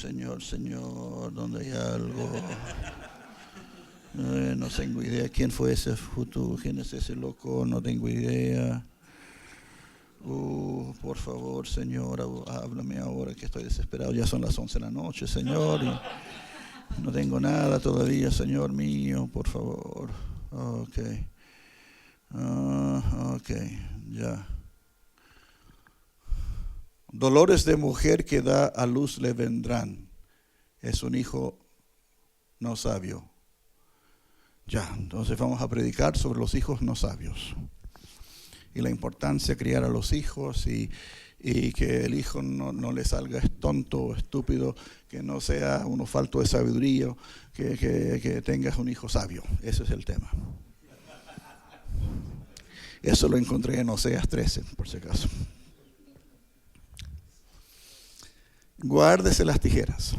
Señor, donde hay algo. No tengo idea quién fue ese futuro, quién es ese loco, no tengo idea. Por favor, Señor, háblame ahora que estoy desesperado. Ya son las 11 de la noche, Señor, y no tengo nada todavía, Señor mío, por favor. Ok, ya. Dolores de mujer que da a luz le vendrán. Es un hijo no sabio. Ya, entonces vamos a predicar sobre los hijos no sabios. Y la importancia de criar a los hijos y que el hijo no le salga tonto, estúpido, que no sea uno falto de sabiduría, que tengas un hijo sabio. Ese es el tema. Eso lo encontré en Oseas 13, por si acaso. Guárdese las tijeras.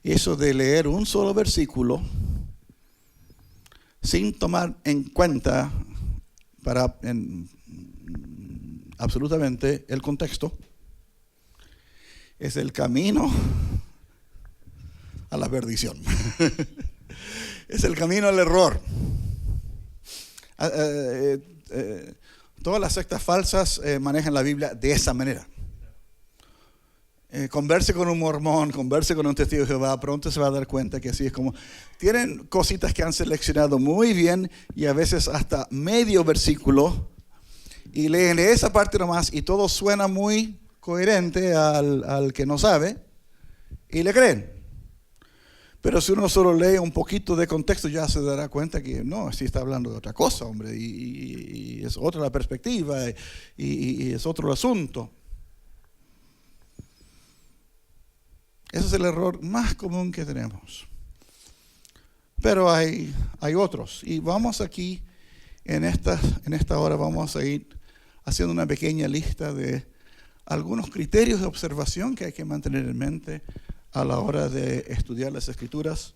Eso de leer un solo versículo sin tomar en cuenta absolutamente el contexto es el camino a la perdición. Es el camino al error. Todas las sectas falsas manejan la Biblia de esa manera. Converse con un mormón, converse con un testigo de Jehová, pronto se va a dar cuenta que así es como tienen cositas que han seleccionado muy bien y a veces hasta medio versículo y leen esa parte nomás y todo suena muy coherente al que no sabe y le creen. Pero si uno solo lee un poquito de contexto ya se dará cuenta que no, sí está hablando de otra cosa, hombre, y es otra la perspectiva y es otro el asunto. Ese es el error más común que tenemos. Pero hay otros. Y vamos aquí, en esta hora, vamos a ir haciendo una pequeña lista de algunos criterios de observación que hay que mantener en mente a la hora de estudiar las Escrituras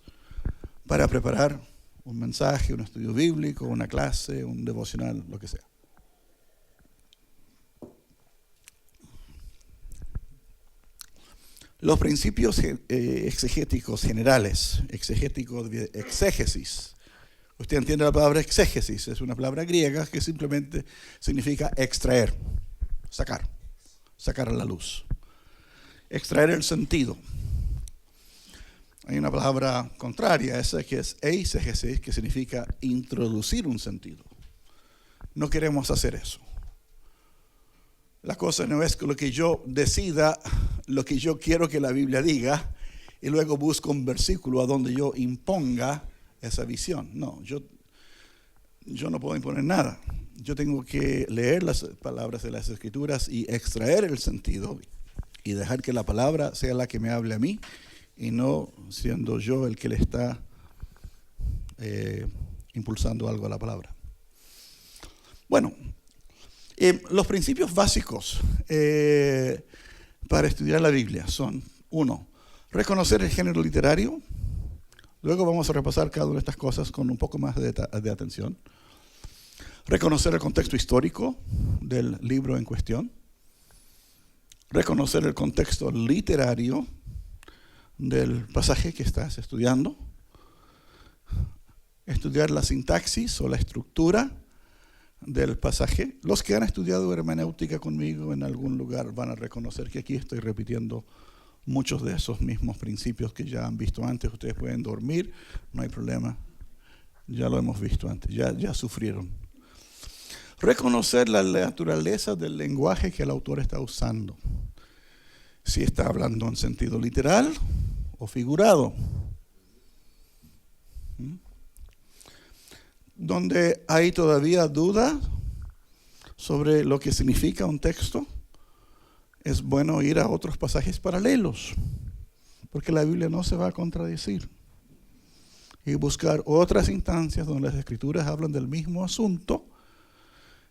para preparar un mensaje, un estudio bíblico, una clase, un devocional, lo que sea. Los principios exegéticos generales, exégesis. Usted entiende la palabra exégesis, es una palabra griega que simplemente significa extraer, sacar a la luz. Extraer el sentido. Hay una palabra contraria a esa que es eisegesis, que significa introducir un sentido. No queremos hacer eso. La cosa no es que lo que yo decida, lo que yo quiero que la Biblia diga, y luego busco un versículo a donde yo imponga esa visión. No, yo no puedo imponer nada. Yo tengo que leer las palabras de las Escrituras y extraer el sentido y dejar que la palabra sea la que me hable a mí y no siendo yo el que le está impulsando algo a la palabra. Bueno, los principios básicos para estudiar la Biblia son: 1, reconocer el género literario. Luego vamos a repasar cada una de estas cosas con un poco más de atención. Reconocer el contexto histórico del libro en cuestión. Reconocer el contexto literario del pasaje que estás estudiando. Estudiar la sintaxis o la estructura del pasaje. Los que han estudiado hermenéutica conmigo en algún lugar van a reconocer que aquí estoy repitiendo muchos de esos mismos principios que ya han visto antes. Ustedes pueden dormir, no hay problema. Ya lo hemos visto antes, ya sufrieron. Reconocer la naturaleza del lenguaje que el autor está usando. Si está hablando en sentido literal o figurado. Donde hay todavía duda sobre lo que significa un texto, es bueno ir a otros pasajes paralelos, porque la Biblia no se va a contradecir. Y buscar otras instancias donde las Escrituras hablan del mismo asunto,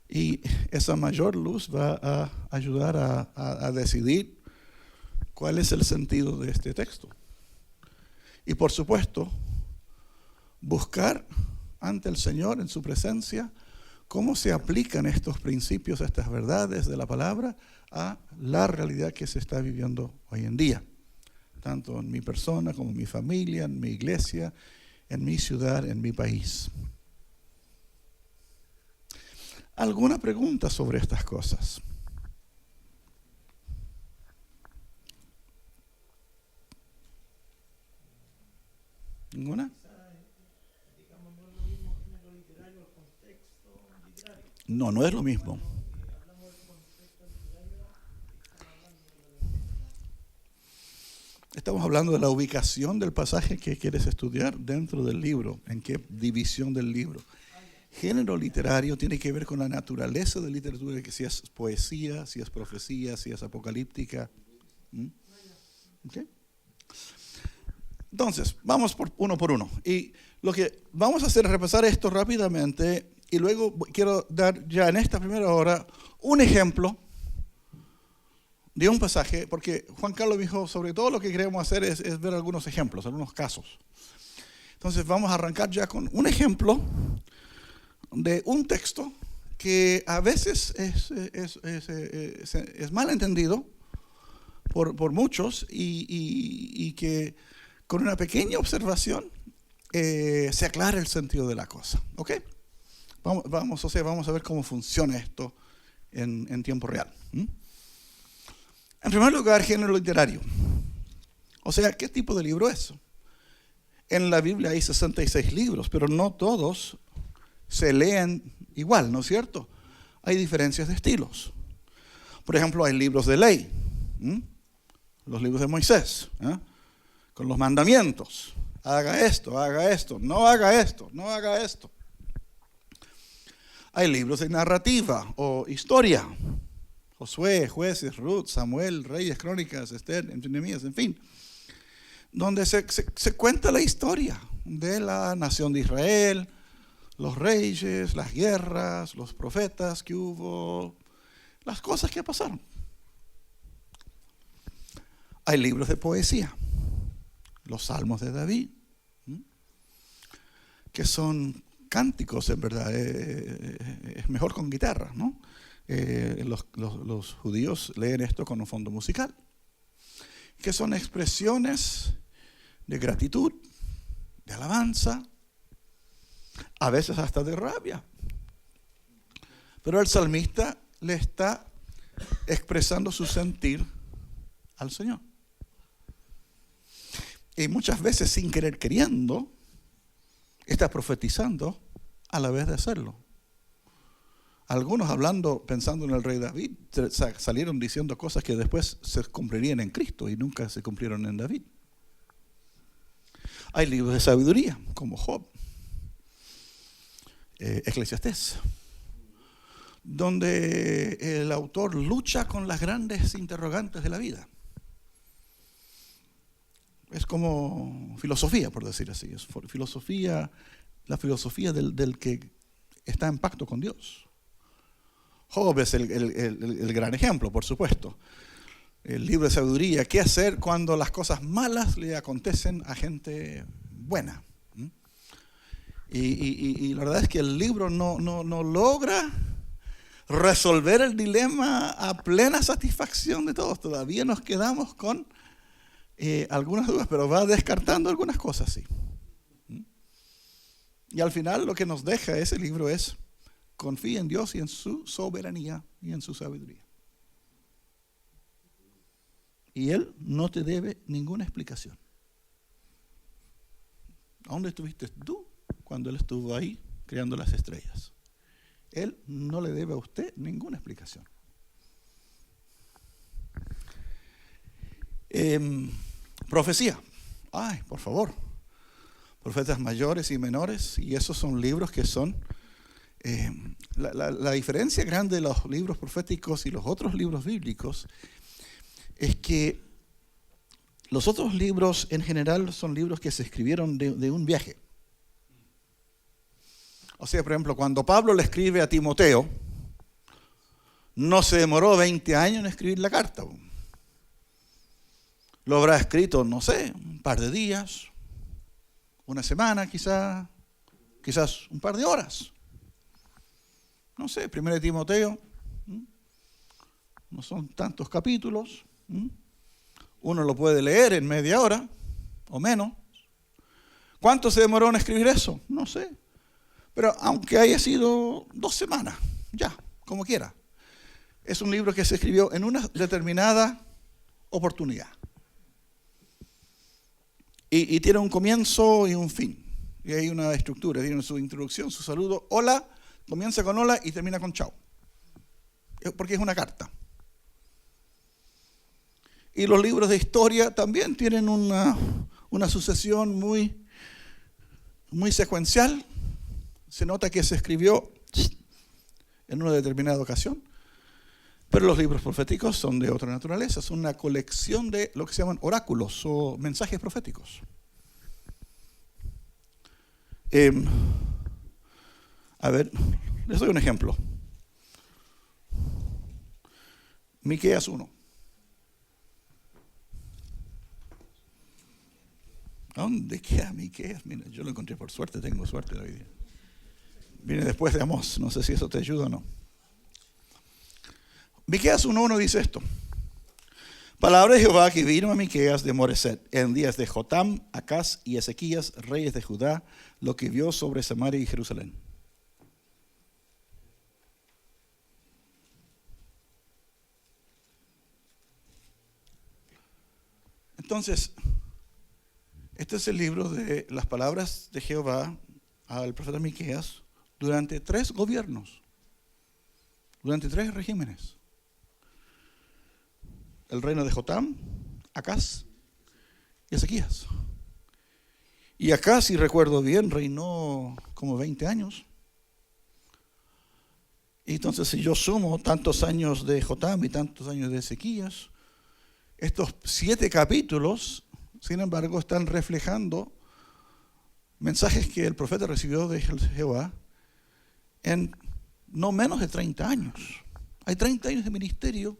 y esa mayor luz va a ayudar a decidir cuál es el sentido de este texto. Y por supuesto, buscar ante el Señor en su presencia cómo se aplican estos principios, estas verdades de la palabra a la realidad que se está viviendo hoy en día. tanto en mi persona como en mi familia, en mi iglesia, en mi ciudad, en mi país. ¿Alguna pregunta sobre estas cosas? ¿Ninguna? No, no es lo mismo. Estamos hablando de la ubicación del pasaje que quieres estudiar dentro del libro, en qué división del libro. Género literario tiene que ver con la naturaleza de literatura, que si es poesía, si es profecía, si es apocalíptica. ¿Okay? Entonces, vamos por uno. Y lo que vamos a hacer es repasar esto rápidamente y luego quiero dar ya en esta primera hora un ejemplo de un pasaje, porque Juan Carlos dijo, sobre todo lo que queremos hacer es ver algunos ejemplos, algunos casos. Entonces vamos a arrancar ya con un ejemplo de un texto que a veces es mal entendido por muchos y que con una pequeña observación se aclara el sentido de la cosa. ¿Ok? Vamos a ver cómo funciona esto en tiempo real. En primer lugar, género literario. O sea, ¿qué tipo de libro es? En la Biblia hay 66 libros, pero no todos se leen igual, ¿no es cierto? Hay diferencias de estilos. Por ejemplo, hay libros de ley, los libros de Moisés, con los mandamientos. Haga esto, no haga esto, no haga esto. Hay libros de narrativa o historia. Josué, Jueces, Ruth, Samuel, Reyes, Crónicas, Esther, Nehemías, en fin, donde se cuenta la historia de la nación de Israel, los reyes, las guerras, los profetas que hubo, las cosas que pasaron. Hay libros de poesía, los salmos de David, que son cánticos, en verdad, es mejor con guitarra, ¿no? Los judíos leen esto con un fondo musical, que son expresiones de gratitud, de alabanza, a veces hasta de rabia. Pero el salmista le está expresando su sentir al Señor. Y muchas veces, sin querer queriendo, está profetizando a la vez de hacerlo. Algunos pensando en el rey David, salieron diciendo cosas que después se cumplirían en Cristo y nunca se cumplieron en David. Hay libros de sabiduría, como Job, Eclesiastés, donde el autor lucha con las grandes interrogantes de la vida. Es como filosofía, por decir así. Es la filosofía del que está en pacto con Dios. Job es el gran ejemplo, por supuesto. El libro de sabiduría, ¿qué hacer cuando las cosas malas le acontecen a gente buena? Y la verdad es que el libro no logra resolver el dilema a plena satisfacción de todos. Todavía nos quedamos con algunas dudas, pero va descartando algunas cosas, sí. Y al final lo que nos deja ese libro es: confía en Dios y en su soberanía y en su sabiduría. Y Él no te debe ninguna explicación. ¿A dónde estuviste tú cuando Él estuvo ahí creando las estrellas? Él no le debe a usted ninguna explicación. Profecía. Ay, por favor. Profetas mayores y menores. Y esos son libros que son... La diferencia grande de los libros proféticos y los otros libros bíblicos es que los otros libros en general son libros que se escribieron de un viaje. O sea, por ejemplo, cuando Pablo le escribe a Timoteo, no se demoró 20 años en escribir la carta. Lo habrá escrito, no sé, un par de días, una semana quizás un par de horas. No sé, 1 Timoteo, no son tantos capítulos, Uno lo puede leer en media hora o menos. ¿Cuánto se demoró en escribir eso? No sé. Pero aunque haya sido 2 semanas, ya, como quiera. Es un libro que se escribió en una determinada oportunidad. Y tiene un comienzo y un fin. Y hay una estructura, tiene su introducción, su saludo. Hola, comienza con hola y termina con chao. Porque es una carta. Y los libros de historia también tienen una sucesión muy secuencial. Se nota que se escribió en una determinada ocasión. Pero los libros proféticos son de otra naturaleza. Son una colección de lo que se llaman oráculos o mensajes proféticos. A ver, les doy un ejemplo. Miqueas 1. ¿Dónde queda Miqueas? Mira, yo lo encontré por suerte, tengo suerte hoy día. Viene después de Amós, no sé si eso te ayuda o no. Miqueas 1:1 dice esto. Palabra de Jehová que vino a Miqueas de Moreset en días de Jotam, Acaz y Ezequías, reyes de Judá, lo que vio sobre Samaria y Jerusalén. Entonces, este es el libro de las palabras de Jehová al profeta Miqueas durante 3 gobiernos, durante 3 regímenes. El reino de Jotam, Acaz y Ezequías. Y Acaz, si recuerdo bien, reinó como 20 años. Y entonces, si yo sumo tantos años de Jotam y tantos años de Ezequías, estos 7 capítulos, sin embargo, están reflejando mensajes que el profeta recibió de Jehová en no menos de 30 años. Hay 30 años de ministerio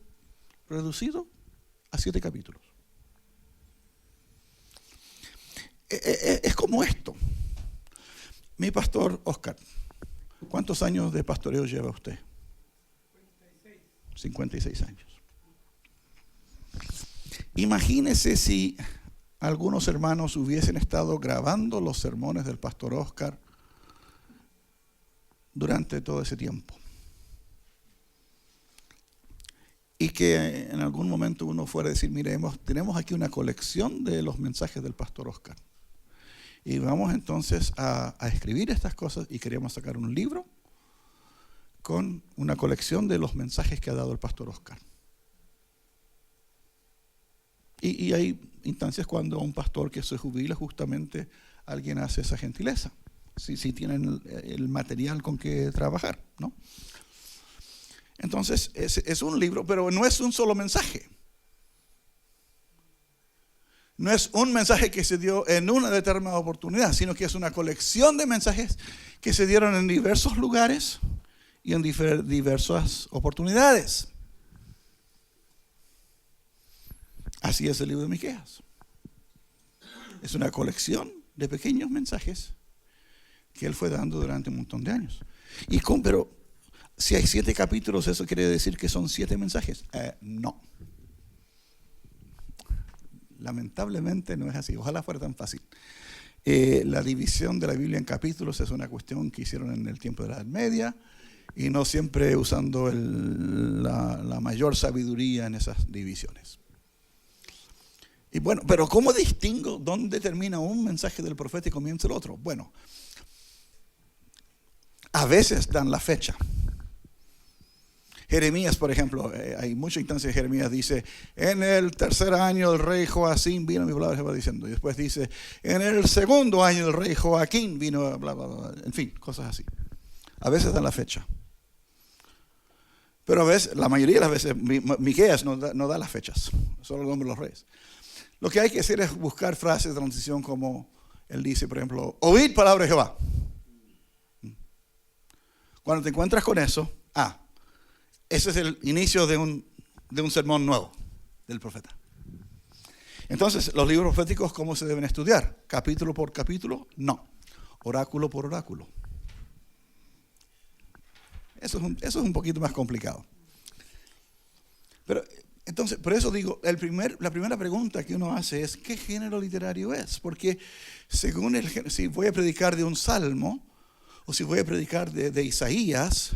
reducido a 7 capítulos. Es como esto. Mi pastor Oscar, ¿cuántos años de pastoreo lleva usted? 56 años. Imagínese si algunos hermanos hubiesen estado grabando los sermones del pastor Oscar durante todo ese tiempo. Y que en algún momento uno fuera a decir, mire, tenemos aquí una colección de los mensajes del pastor Oscar. Y vamos entonces a escribir estas cosas y queríamos sacar un libro con una colección de los mensajes que ha dado el pastor Oscar. Y hay instancias cuando un pastor que se jubila, justamente alguien hace esa gentileza. Si tienen el material con que trabajar, ¿no? Entonces, es un libro, pero no es un solo mensaje. No es un mensaje que se dio en una determinada oportunidad, sino que es una colección de mensajes que se dieron en diversos lugares y en diversas oportunidades. Así es el libro de Miqueas. Es una colección de pequeños mensajes que él fue dando durante un montón de años. Pero si hay 7 capítulos, ¿eso quiere decir que son 7 mensajes? No. Lamentablemente no es así. Ojalá fuera tan fácil. La división de la Biblia en capítulos es una cuestión que hicieron en el tiempo de la Edad Media y no siempre usando la mayor sabiduría en esas divisiones. Y bueno, pero ¿cómo distingo dónde termina un mensaje del profeta y comienza el otro? Bueno, a veces dan la fecha. Jeremías, por ejemplo, hay muchas instancias de Jeremías, dice, en el 3er año del rey Joacim vino mi palabra, se va diciendo. Y después dice, en el 2.º año del rey Joaquín vino, bla, bla, bla. En fin, cosas así. A veces dan la fecha. Pero a veces, la mayoría de las veces, Miqueas no da las fechas, solo el nombre de los reyes. Lo que hay que hacer es buscar frases de transición como él dice, por ejemplo, oíd palabra de Jehová. Cuando te encuentras con eso, ese es el inicio de un sermón nuevo del profeta. Entonces, los libros proféticos, ¿cómo se deben estudiar? ¿Capítulo por capítulo? No. Oráculo por oráculo. Eso es un poquito más complicado. Pero Entonces, por eso digo, la primera pregunta que uno hace es, ¿qué género literario es? Porque según el género, si voy a predicar de un salmo, o si voy a predicar de Isaías,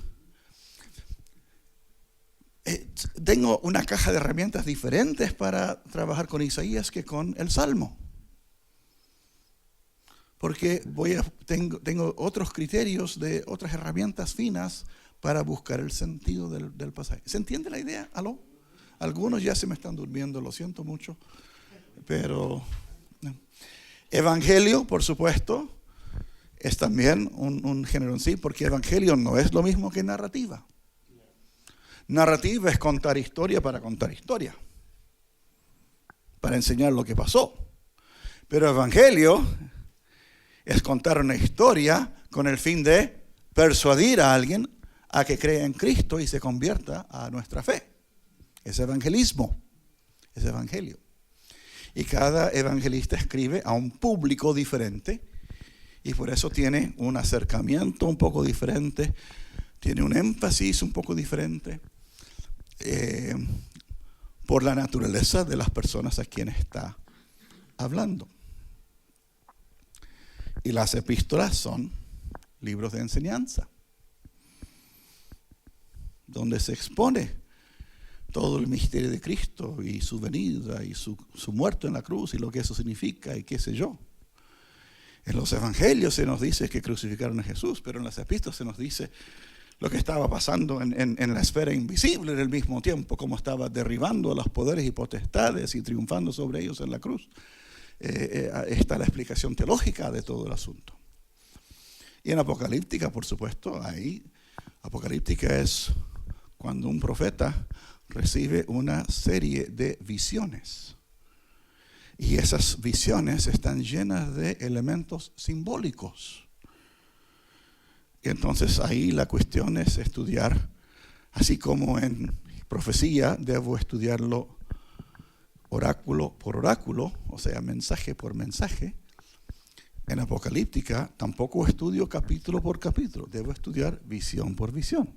tengo una caja de herramientas diferentes para trabajar con Isaías que con el salmo. Porque tengo otros criterios, de otras herramientas finas para buscar el sentido del pasaje. ¿Se entiende la idea? ¿Aló? Algunos ya se me están durmiendo, lo siento mucho. Pero evangelio, por supuesto, es también un género en sí, porque evangelio no es lo mismo que narrativa. Narrativa es contar historia, para enseñar lo que pasó. Pero evangelio es contar una historia con el fin de persuadir a alguien a que crea en Cristo y se convierta a nuestra fe. Es evangelismo, es evangelio. Y cada evangelista escribe a un público diferente y por eso tiene un acercamiento un poco diferente, tiene un énfasis un poco diferente por la naturaleza de las personas a quienes está hablando. Y las epístolas son libros de enseñanza, donde se expone todo el misterio de Cristo y su venida y su muerte en la cruz y lo que eso significa y qué sé yo. En los evangelios se nos dice que crucificaron a Jesús, pero en las epístolas se nos dice lo que estaba pasando en la esfera invisible en el mismo tiempo, cómo estaba derribando a los poderes y potestades y triunfando sobre ellos en la cruz. Está la explicación teológica de todo el asunto. Y en Apocalíptica, por supuesto, Apocalíptica es cuando un profeta recibe una serie de visiones. Y esas visiones están llenas de elementos simbólicos. Y entonces ahí la cuestión es estudiar, así como en profecía debo estudiarlo oráculo por oráculo, o sea, mensaje por mensaje. En Apocalíptica tampoco estudio capítulo por capítulo, debo estudiar visión por visión.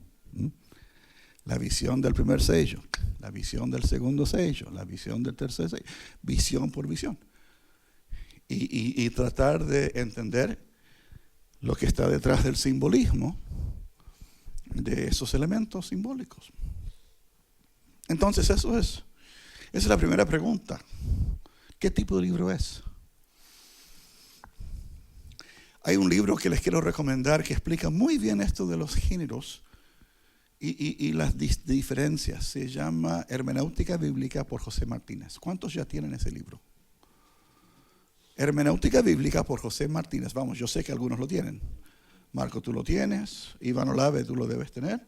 La visión del primer sello, la visión del segundo sello, la visión del tercer sello, visión por visión. Y tratar de entender lo que está detrás del simbolismo de esos elementos simbólicos. Entonces esa es la primera pregunta. ¿Qué tipo de libro es? Hay un libro que les quiero recomendar que explica muy bien esto de los géneros y las diferencias. Se llama Hermenéutica Bíblica por José Martínez. ¿Cuántos ya tienen ese libro? Hermenéutica Bíblica por José Martínez. Vamos, yo sé que algunos lo tienen. Marco, tú lo tienes. Iván Olave, tú lo debes tener.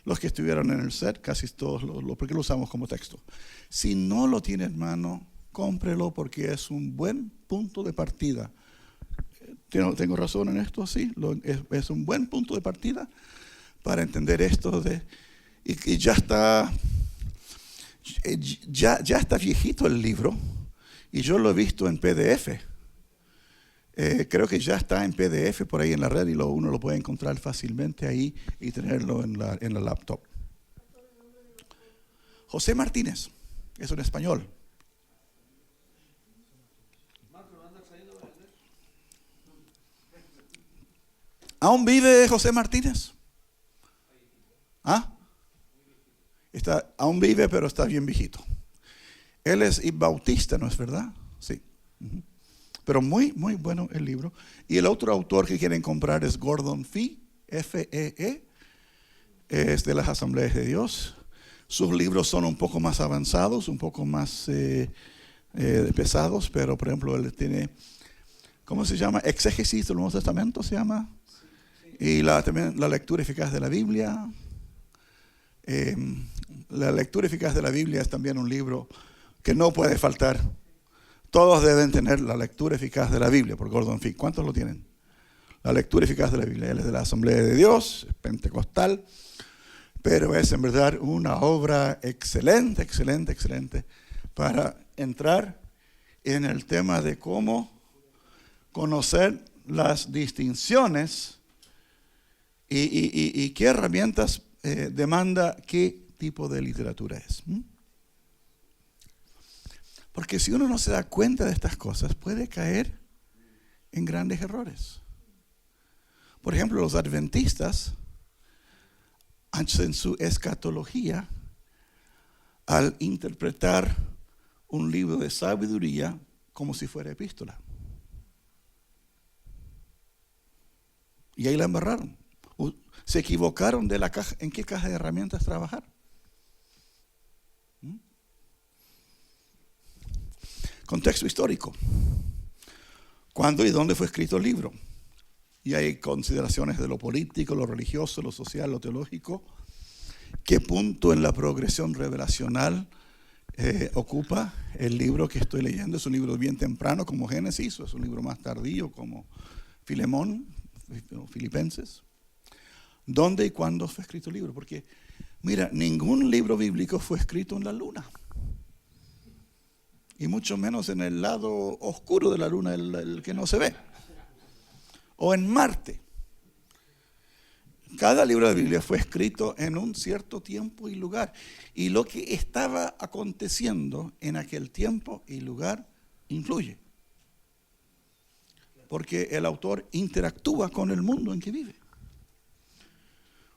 Los que estuvieron en el set, casi todos, porque lo usamos como texto. Si no lo tiene en mano, cómprelo porque es un buen punto de partida. ¿Tengo razón en esto? Sí, es un buen punto de partida para entender esto y ya está viejito el libro y yo lo he visto en PDF. Creo que ya está en PDF por ahí en la red y uno lo puede encontrar fácilmente ahí y tenerlo en la laptop. José Martínez, es un español. ¿Aún vive José Martínez? ¿Ah? Aún vive, pero está bien viejito. Él es bautista, ¿no es verdad? Sí. Pero muy, muy bueno el libro. Y el otro autor que quieren comprar es Gordon Fee, F-E-E. Es de las Asambleas de Dios. Sus libros son un poco más avanzados, un poco más pesados, pero por ejemplo él tiene, ¿cómo se llama? Exégesis del Nuevo Testamento se llama. Y también la lectura eficaz de la Biblia. La lectura eficaz de la Biblia es también un libro que no puede faltar. Todos deben tener la lectura eficaz de la Biblia por Gordon Fee. ¿Cuántos lo tienen? La lectura eficaz de la Biblia. Él es de la Asamblea de Dios, es pentecostal, pero es en verdad una obra excelente, excelente, excelente para entrar en el tema de cómo conocer las distinciones y qué herramientas demanda qué tipo de literatura es. Porque si uno no se da cuenta de estas cosas, puede caer en grandes errores. Por ejemplo, los adventistas hacen su escatología al interpretar un libro de sabiduría como si fuera epístola. Y ahí la embarraron. Se equivocaron de la caja, en qué caja de herramientas trabajar. Contexto histórico. ¿Cuándo y dónde fue escrito el libro? Y hay consideraciones de lo político, lo religioso, lo social, lo teológico. ¿Qué punto en la progresión revelacional ocupa el libro que estoy leyendo? ¿Es un libro bien temprano como Génesis o es un libro más tardío como Filemón o Filipenses? ¿Dónde y cuándo fue escrito el libro? Porque, mira, ningún libro bíblico fue escrito en la luna. Y mucho menos en el lado oscuro de la luna, el que no se ve. O en Marte. Cada libro de la Biblia fue escrito en un cierto tiempo y lugar. Y lo que estaba aconteciendo en aquel tiempo y lugar influye. Porque el autor interactúa con el mundo en que vive.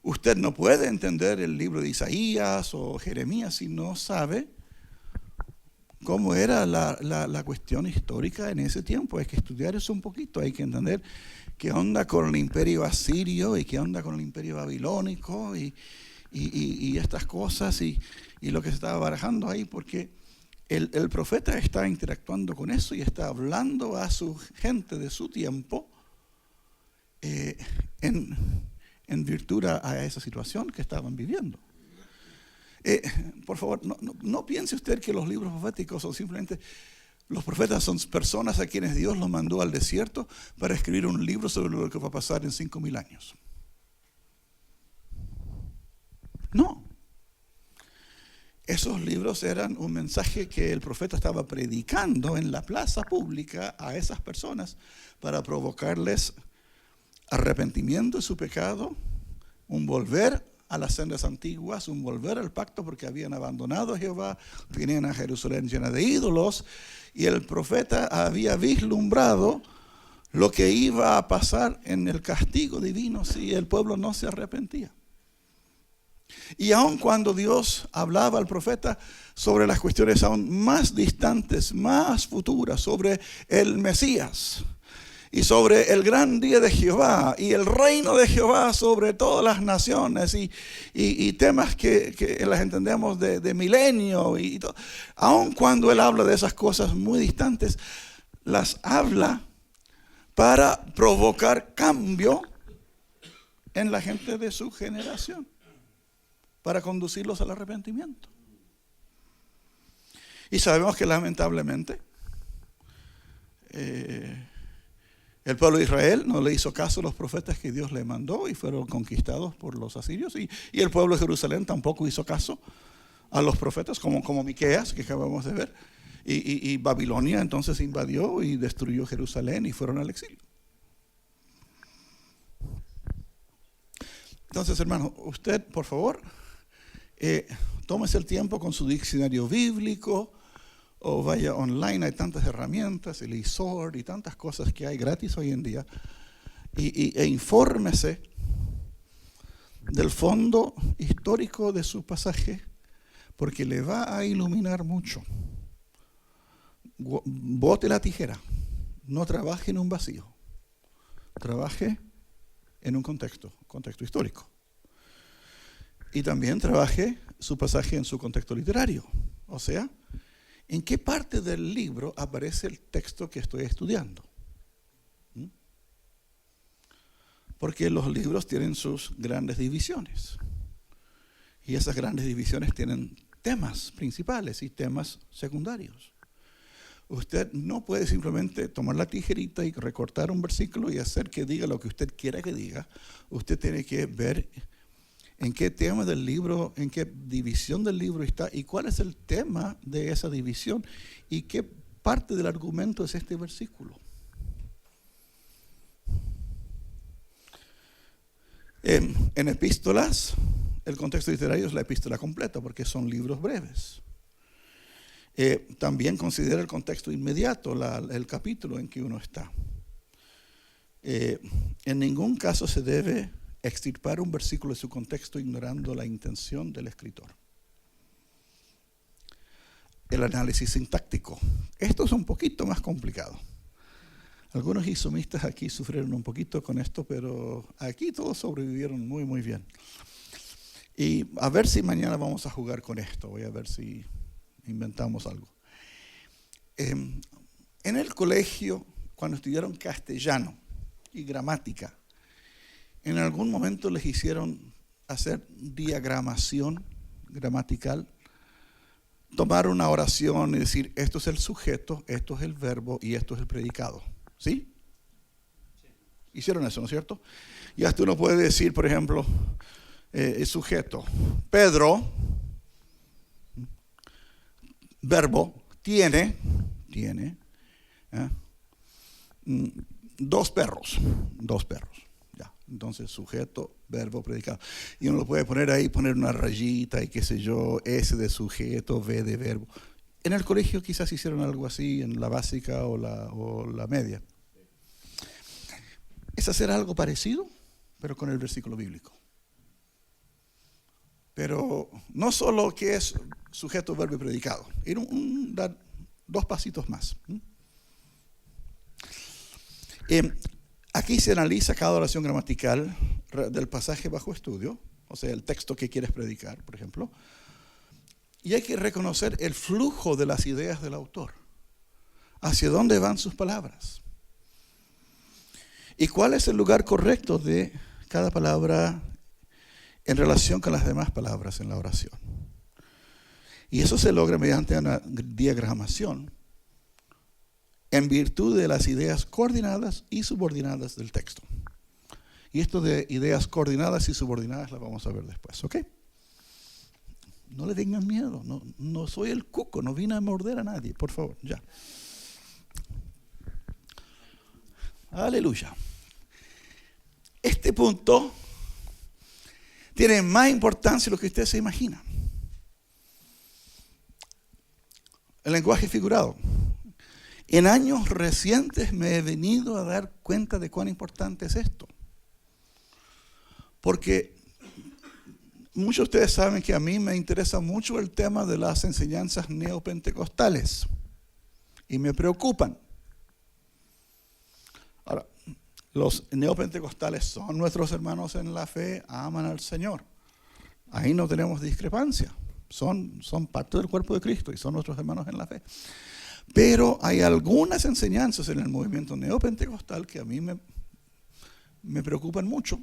Usted no puede entender el libro de Isaías o Jeremías si no sabe cómo era la cuestión histórica en ese tiempo. Hay que estudiar eso un poquito, hay que entender qué onda con el imperio asirio y qué onda con el imperio babilónico y estas cosas y lo que se estaba barajando ahí, porque el profeta está interactuando con eso y está hablando a su gente de su tiempo en virtud a esa situación que estaban viviendo. Por favor, no piense usted que los libros proféticos son simplemente... Los profetas son personas a quienes Dios los mandó al desierto para escribir un libro sobre lo que va a pasar en 5,000 años. No. Esos libros eran un mensaje que el profeta estaba predicando en la plaza pública a esas personas para provocarles arrepentimiento de su pecado, un volver a las sendas antiguas, un volver al pacto porque habían abandonado a Jehová, tenían a Jerusalén llena de ídolos y el profeta había vislumbrado lo que iba a pasar en el castigo divino si el pueblo no se arrepentía. Y aun cuando Dios hablaba al profeta sobre las cuestiones aún más distantes, más futuras, sobre el Mesías y sobre el gran día de Jehová y el reino de Jehová sobre todas las naciones y temas que las entendemos de milenio y todo. Aun cuando él habla de esas cosas muy distantes, las habla para provocar cambio en la gente de su generación, para conducirlos al arrepentimiento. Y sabemos que lamentablemente el pueblo de Israel no le hizo caso a los profetas que Dios le mandó y fueron conquistados por los asirios. Y el pueblo de Jerusalén tampoco hizo caso a los profetas, como Miqueas, que acabamos de ver. Y Babilonia entonces invadió y destruyó Jerusalén y fueron al exilio. Entonces, hermano, usted, por favor, tómese el tiempo con su diccionario bíblico o vaya online, hay tantas herramientas, el eSword y tantas cosas que hay gratis hoy en día, e infórmese del fondo histórico de su pasaje, porque le va a iluminar mucho. Bote la tijera, no trabaje en un vacío, trabaje en un contexto histórico. Y también trabaje su pasaje en su contexto literario, o sea, ¿en qué parte del libro aparece el texto que estoy estudiando? Porque los libros tienen sus grandes divisiones. Y esas grandes divisiones tienen temas principales y temas secundarios. Usted no puede simplemente tomar la tijerita y recortar un versículo y hacer que diga lo que usted quiera que diga. Usted tiene que ver en qué tema del libro, en qué división del libro está y cuál es el tema de esa división y qué parte del argumento es este versículo. En epístolas, el contexto literario es la epístola completa porque son libros breves. También considera el contexto inmediato, el capítulo en que uno está. En ningún caso se debe extirpar un versículo de su contexto ignorando la intención del escritor. El análisis sintáctico. Esto es un poquito más complicado. Algunos isomistas aquí sufrieron un poquito con esto, pero aquí todos sobrevivieron muy, muy bien. Y a ver si mañana vamos a jugar con esto. Voy a ver si inventamos algo. En el colegio, cuando estudiaron castellano y gramática, en algún momento les hicieron hacer diagramación gramatical, tomar una oración y decir, esto es el sujeto, esto es el verbo y esto es el predicado. ¿Sí? Hicieron eso, ¿no es cierto? Y hasta uno puede decir, por ejemplo, el sujeto, Pedro, verbo, tiene, dos perros, ya. Entonces, sujeto, verbo, predicado. Y uno lo puede poner ahí, poner una rayita y qué sé yo, S de sujeto, V de verbo. En el colegio quizás hicieron algo así, en la básica o la media. Es hacer algo parecido, pero con el versículo bíblico. Pero no solo que es sujeto, verbo y predicado, ir dar dos pasitos más. Aquí se analiza cada oración gramatical del pasaje bajo estudio, o sea, el texto que quieres predicar, por ejemplo, y hay que reconocer el flujo de las ideas del autor, hacia dónde van sus palabras, y cuál es el lugar correcto de cada palabra en relación con las demás palabras en la oración. Y eso se logra mediante una diagramación en virtud de las ideas coordinadas y subordinadas del texto. Y esto de ideas coordinadas y subordinadas las vamos a ver después, ¿ok? No le tengan miedo, no soy el cuco, no vine a morder a nadie, por favor, ya. Aleluya. Este punto tiene más importancia de lo que usted se imagina. El lenguaje figurado. En años recientes me he venido a dar cuenta de cuán importante es esto. Porque muchos de ustedes saben que a mí me interesa mucho el tema de las enseñanzas neopentecostales. Y me preocupan. Ahora, los neopentecostales son nuestros hermanos en la fe, aman al Señor. Ahí no tenemos discrepancia. Son parte del cuerpo de Cristo y son nuestros hermanos en la fe. Pero hay algunas enseñanzas en el movimiento neopentecostal que a mí me preocupan mucho.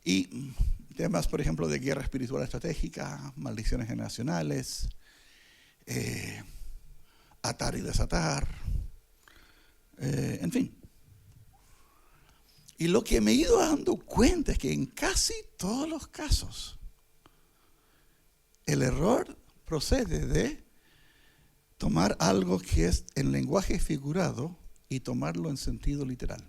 Y temas, por ejemplo, de guerra espiritual estratégica, maldiciones generacionales, atar y desatar, en fin. Y lo que me he ido dando cuenta es que en casi todos los casos, el error procede de tomar algo que es en lenguaje figurado y tomarlo en sentido literal.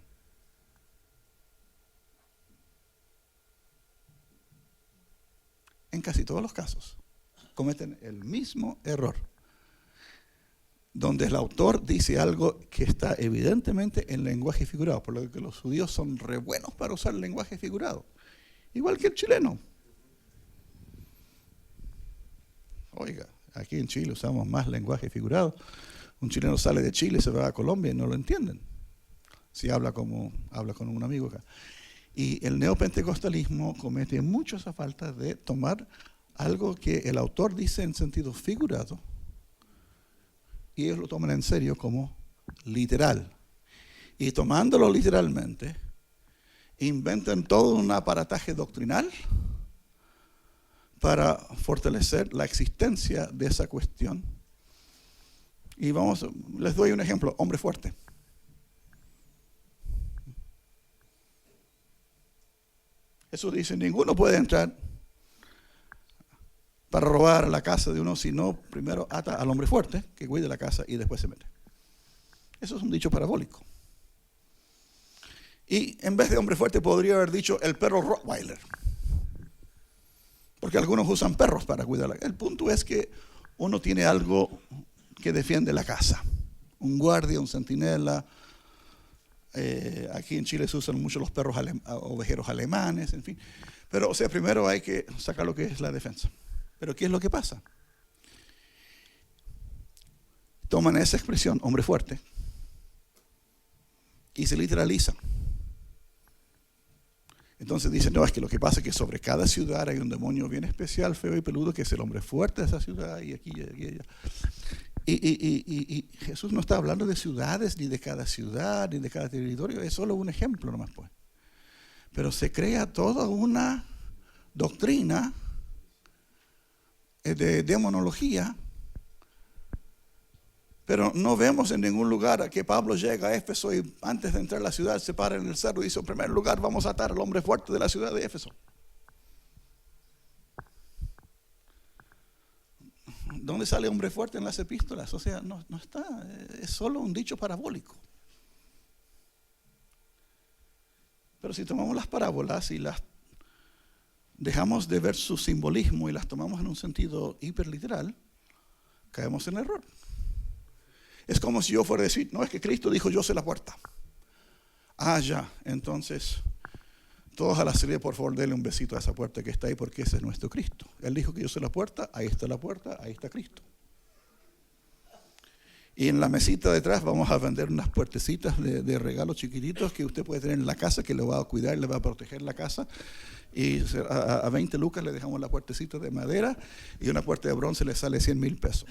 En casi todos los casos cometen el mismo error, donde el autor dice algo que está evidentemente en lenguaje figurado, por lo que los judíos son re buenos para usar el lenguaje figurado, igual que el chileno. Oiga, aquí en Chile usamos más lenguaje figurado. Un chileno sale de Chile, se va a Colombia y no lo entienden. Si habla con un amigo acá. Y el neopentecostalismo comete mucho esa falta de tomar algo que el autor dice en sentido figurado y ellos lo toman en serio como literal. Y tomándolo literalmente, inventan todo un aparataje doctrinal para fortalecer la existencia de esa cuestión. Y les doy un ejemplo, hombre fuerte. Jesús dice, ninguno puede entrar para robar a la casa de uno, sino primero ata al hombre fuerte, que cuide la casa, y después se mete. Eso es un dicho parabólico. Y en vez de hombre fuerte podría haber dicho el perro Rottweiler. Porque algunos usan perros para cuidarla. El punto es que uno tiene algo que defiende la casa. Un guardia, un centinela. Aquí en Chile se usan mucho los perros ovejeros alemanes, en fin. Pero, o sea, primero hay que sacar lo que es la defensa. Pero ¿qué es lo que pasa? Toman esa expresión, hombre fuerte, y se literalizan. Entonces dicen, no, es que lo que pasa es que sobre cada ciudad hay un demonio bien especial, feo y peludo, que es el hombre fuerte de esa ciudad, y aquí y allá. Y Jesús no está hablando de ciudades, ni de cada ciudad, ni de cada territorio, es solo un ejemplo nomás, pues. Pero se crea toda una doctrina de demonología, pero no vemos en ningún lugar a que Pablo llega a Éfeso y antes de entrar a la ciudad se para en el cerro y dice, en primer lugar vamos a atar al hombre fuerte de la ciudad de Éfeso. ¿Dónde sale hombre fuerte en las epístolas? O sea, no está, es solo un dicho parabólico. Pero si tomamos las parábolas y las dejamos de ver su simbolismo y las tomamos en un sentido hiperliteral, caemos en error. Es como si yo fuera a decir, no, es que Cristo dijo, yo soy la puerta. Ah, ya, entonces, todos a la salida, por favor, denle un besito a esa puerta que está ahí, porque ese es nuestro Cristo. Él dijo que yo soy la puerta, ahí está Cristo. Y en la mesita detrás vamos a vender unas puertecitas de regalos chiquititos que usted puede tener en la casa, que le va a cuidar, le va a proteger la casa. Y a 20 lucas le dejamos la puertecita de madera y una puerta de bronce le sale 100,000 pesos.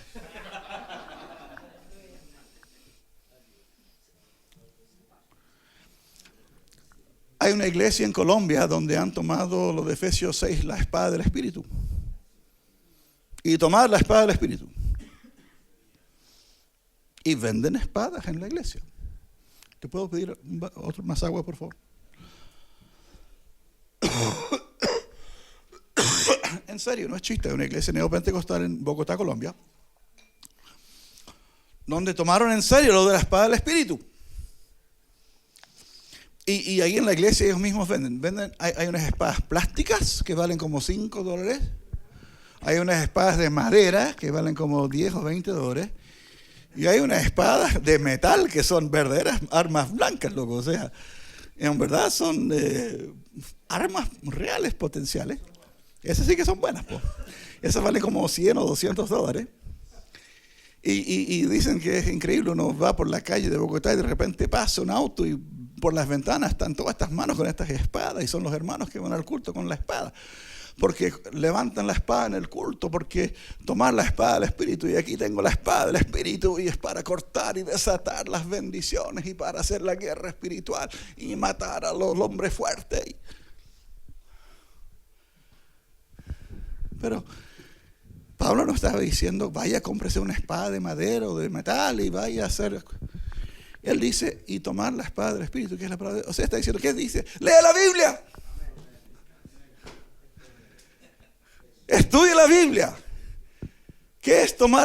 Hay una iglesia en Colombia donde han tomado lo de Efesios 6, la espada del Espíritu. Y tomar la espada del Espíritu. Y venden espadas en la iglesia. ¿Te puedo pedir otro más agua, por favor? En serio, no es chiste. Hay una iglesia neopentecostal en Bogotá, Colombia, donde tomaron en serio lo de la espada del Espíritu. Y ahí en la iglesia ellos mismos venden hay unas espadas plásticas que valen como $5. Hay unas espadas de madera que valen como $10 o $20. Y hay unas espadas de metal que son verdaderas armas blancas, loco. O sea, en verdad son armas reales potenciales. Esas sí que son buenas, pues. Esas valen como $100 o $200. Y dicen que es increíble, uno va por la calle de Bogotá y de repente pasa un auto y por las ventanas están todas estas manos con estas espadas y son los hermanos que van al culto con la espada. Porque levantan la espada en el culto, porque tomar la espada del Espíritu, y aquí tengo la espada del Espíritu y es para cortar y desatar las bendiciones y para hacer la guerra espiritual y matar a los hombres fuertes. Pero Pablo no estaba diciendo, vaya, cómprese una espada de madera o de metal y vaya a hacer. Él dice, y tomar la espada del Espíritu, que es la palabra de Dios. O sea, está diciendo, ¿qué dice? Lea la Biblia. Estudie la Biblia. ¿Qué es tomar